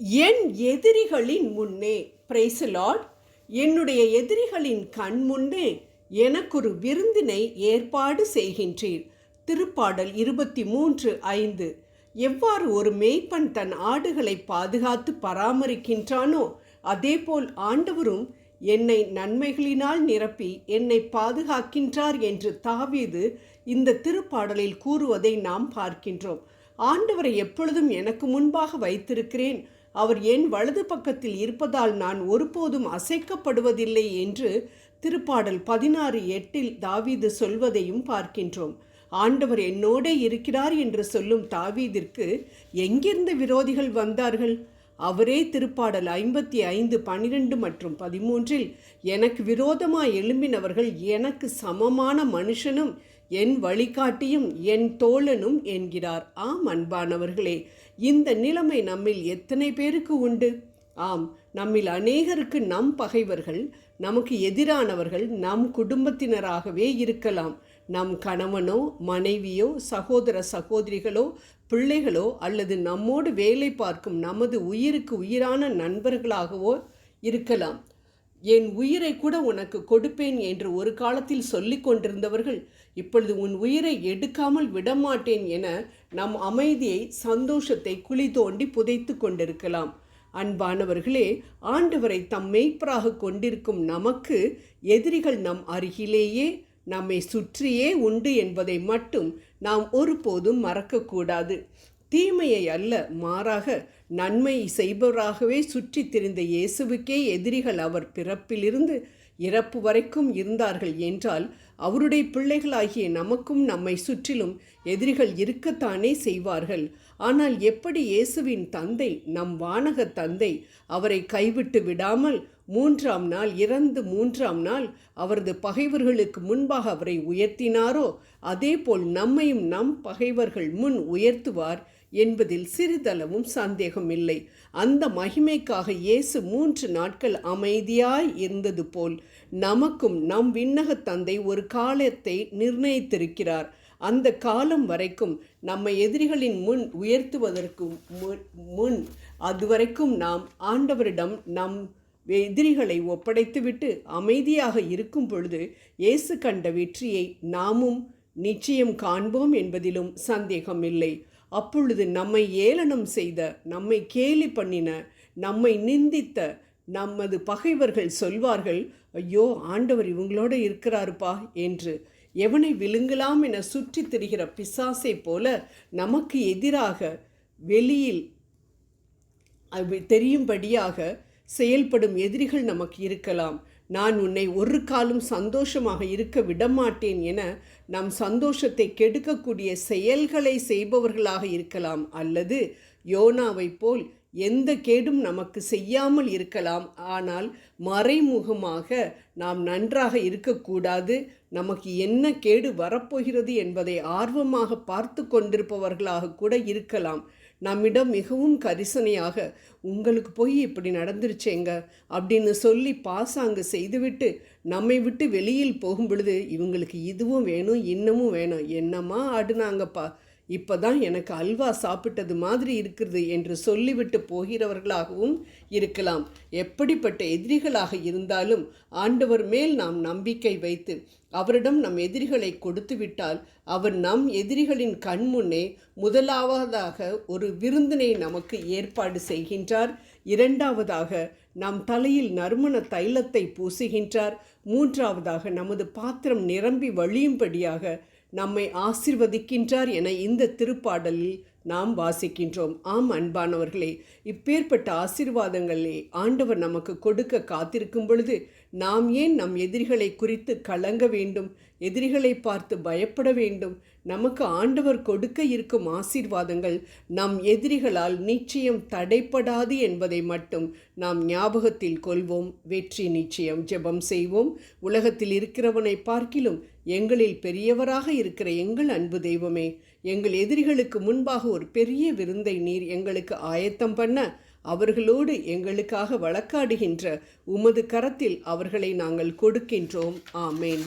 என் எதிரிகளின் முன்னே price Lord. என்னுடைய எதிரிகளின் கண் முன்னே எனக்கொரு விருந்தினை ஏற்பாடு செய்கின்றீர். திருப்பாடல் 23:5. எவ்வாறு ஒரு மேய்ப்பன் தன் ஆடுகளை பாதுகாத்து பராமரிக்கின்றானோ அதேபோல் ஆண்டவரும் என்னை நன்மைகளினால் நிரப்பி என்னை பாதுகாக்கின்றார் என்று தாவீது இந்த திருப்பாடலில் கூறுவதை நாம் பார்க்கின்றோம். ஆண்டவரை எப்பொழுதும் எனக்கு முன்பாக வைத்திருக்கிறேன், அவர் என் வலது பக்கத்தில் இருப்பதால் நான் ஒருபோதும் அசைக்கப்படுவதில்லை என்று திருப்பாடல் 16:8 தாவீது சொல்வதையும் பார்க்கின்றோம். ஆண்டவர் என்னோடே இருக்கிறார் என்று சொல்லும் தாவீதிற்கு எங்கிருந்து விரோதிகள் வந்தார்கள்? அவரே திருப்பாடல் 55:12 மற்றும் 13 எனக்கு விரோதமாய் எழும்பினவர்கள் எனக்கு சமமான மனுஷனும் என் வழிகாட்டியும் என் தோழனும் என்கிறார். ஆம் அன்பானவர்களே, இந்த நிலைமை நம்மில் எத்தனை பேருக்கு உண்டு? ஆம், நம்மில் அநேகருக்கு நம் பகைவர்கள், நமக்கு எதிரானவர்கள் நம் குடும்பத்தினராகவே இருக்கலாம். நம் கணவனோ மனைவியோ சகோதர சகோதரிகளோ பிள்ளைகளோ அல்லது நம்மோடு வேலை பார்க்கும் நமது உயிருக்கு உயிரான நண்பர்களாகவோ இருக்கலாம். என் உயிரை கூட உனக்கு கொடுப்பேன் என்று ஒரு காலத்தில் சொல்லி கொண்டிருந்தவர்கள் இப்பொழுது உன் உயிரை எடுக்காமல் விடமாட்டேன் என நம் அமைதியை சந்தோஷத்தை குழி தோண்டி புதைத்து கொண்டிருக்கலாம். அன்பானவர்களே, ஆண்டவரை தம் மெய்ப்பராக கொண்டிருக்கும் நமக்கு எதிரிகள் நம் அருகிலேயே நம்மை சுற்றியே உண்டு என்பதை மட்டும் நாம் ஒருபோதும் மறக்கக்கூடாது. தீமையை அல்ல, மாறாக நன்மை செய்பவராகவே சுற்றி திரிந்த இயேசுவுக்கே எதிரிகள் அவர் பிறப்பிலிருந்து இறப்பு வரைக்கும் இருந்தார்கள் என்றால் அவருடைய பிள்ளைகளாகிய நமக்கும் நம்மை சுற்றிலும் எதிரிகள் இருக்கத்தானே செய்வார்கள். ஆனால் எப்படி இயேசுவின் தந்தை, நம் வானக தந்தை, அவரை கைவிட்டு விடாமல் 3ஆம் நாள் இறந்து 3ஆம் நாள் அவரது பகைவர்களுக்கு முன்பாக அவரை உயர்த்தினாரோ அதேபோல் நம்மையும் நம் பகைவர்கள் முன் உயர்த்துவார் என்பதில் சிறிதளவும் சந்தேகமில்லை. அந்த மகிமைக்காக இயேசு 3 நாட்கள் அமைதியாய் இருந்தது போல் நமக்கும் நம் விண்ணக தந்தை ஒரு காலத்தை நிர்ணயித்திருக்கிறார். அந்த காலம் வரைக்கும் நம்மை எதிரிகளின் முன் உயர்த்துவதற்கு முன் அதுவரைக்கும் நாம் ஆண்டவரிடம் நம் எதிரிகளை ஒப்படைத்துவிட்டு அமைதியாக இருக்கும் பொழுது இயேசு கண்ட வெற்றியை நாமும் நிச்சயம் காண்போம் என்பதிலும் சந்தேகமில்லை. அப்பொழுது நம்மை ஏளனம் செய்த, நம்மை கேலி பண்ணின, நம்மை நிந்தித்த நமது பகைவர்கள் சொல்வார்கள், ஐயோ ஆண்டவர் இவங்களோட இருக்கிறாருப்பா என்று. எவனை விழுங்கலாம் என சுற்றி திரிகிற பிசாசை போல நமக்கு எதிராக வெளியில் தெரியும்படியாக செயல்படும் எதிரிகள் நமக்கு இருக்கலாம். நான் உன்னை ஒரு காலம் சந்தோஷமாக இருக்க விடமாட்டேன் என நம் சந்தோஷத்தை கெடுக்கக்கூடிய செயல்களை செய்பவர்களாக இருக்கலாம். அல்லது யோனாவை போல் எந்த கேடும் நமக்கு செய்யாமல் இருக்கலாம். ஆனால் மறைமுகமாக நாம் நன்றாக இருக்கக்கூடாது, நமக்கு என்ன கேடு வரப்போகிறது என்பதை ஆர்வமாக பார்த்து கொண்டிருப்பவர்களாக கூட இருக்கலாம். நம்மிடம் மிகவும் கரிசனையாக உங்களுக்கு போய் இப்படி நடந்துருச்சேங்க அப்படின்னு சொல்லி பாசாங்கு செய்துவிட்டு நம்மை விட்டு வெளியில் போகும் பொழுது இவங்களுக்கு இதுவும் வேணும் இன்னமும் வேணும், என்னம்மா ஆடுனாங்கப்பா, இப்போ தான் எனக்கு அல்வா சாப்பிட்டது மாதிரி இருக்கிறது என்று சொல்லிவிட்டு போகிறவர்களாகவும் இருக்கலாம். எப்படிப்பட்ட எதிரிகளாக இருந்தாலும் ஆண்டவர் மேல் நாம் நம்பிக்கை வைத்து அவரிடம் நம் எதிரிகளை கொடுத்து விட்டால் அவர் நம் எதிரிகளின் கண் முன்னே முதலாவதாக ஒரு விருந்தினை நமக்கு ஏற்பாடு செய்கின்றார். இரண்டாவதாக நம் தலையில் நறுமண தைலத்தை பூசுகின்றார். மூன்றாவதாக நமது பாத்திரம் நிரம்பி வழியும்படியாக நம்மை ஆசீர்வதிக்கின்றார் என இந்த திருப்பாடலில் நாம் வாசிக்கின்றோம். ஆம் அன்பானவர்களே, இப்பேற்பட்ட ஆசீர்வாதங்களே ஆண்டவர் நமக்கு கொடுக்க காத்திருக்கும் பொழுது நாம் ஏன் நம் எதிரிகளை குறித்து கலங்க வேண்டும், எதிரிகளை பார்த்து பயப்பட வேண்டும்? நமக்கு ஆண்டவர் கொடுக்க இருக்கும் ஆசீர்வாதங்கள் நம் எதிரிகளால் நிச்சயம் தடைப்படாது என்பதை மட்டும் நாம் ஞாபகத்தில் கொள்வோம். வெற்றி நிச்சயம். ஜெபம் செய்வோம். உலகத்தில் இருக்கிறவனை பார்க்கிலும் எங்களில் பெரியவராக இருக்கிற எங்கள் அன்பு தெய்வமே, எங்கள் எதிரிகளுக்கு முன்பாக ஒரு பெரிய விருந்தை நீர் எங்களுக்கு ஆயத்தம் பண்ண அவர்களோடு எங்களுக்காக வழக்காடுகின்ற உமது கரத்தில் அவர்களை நாங்கள் கொடுக்கின்றோம். ஆமேன்.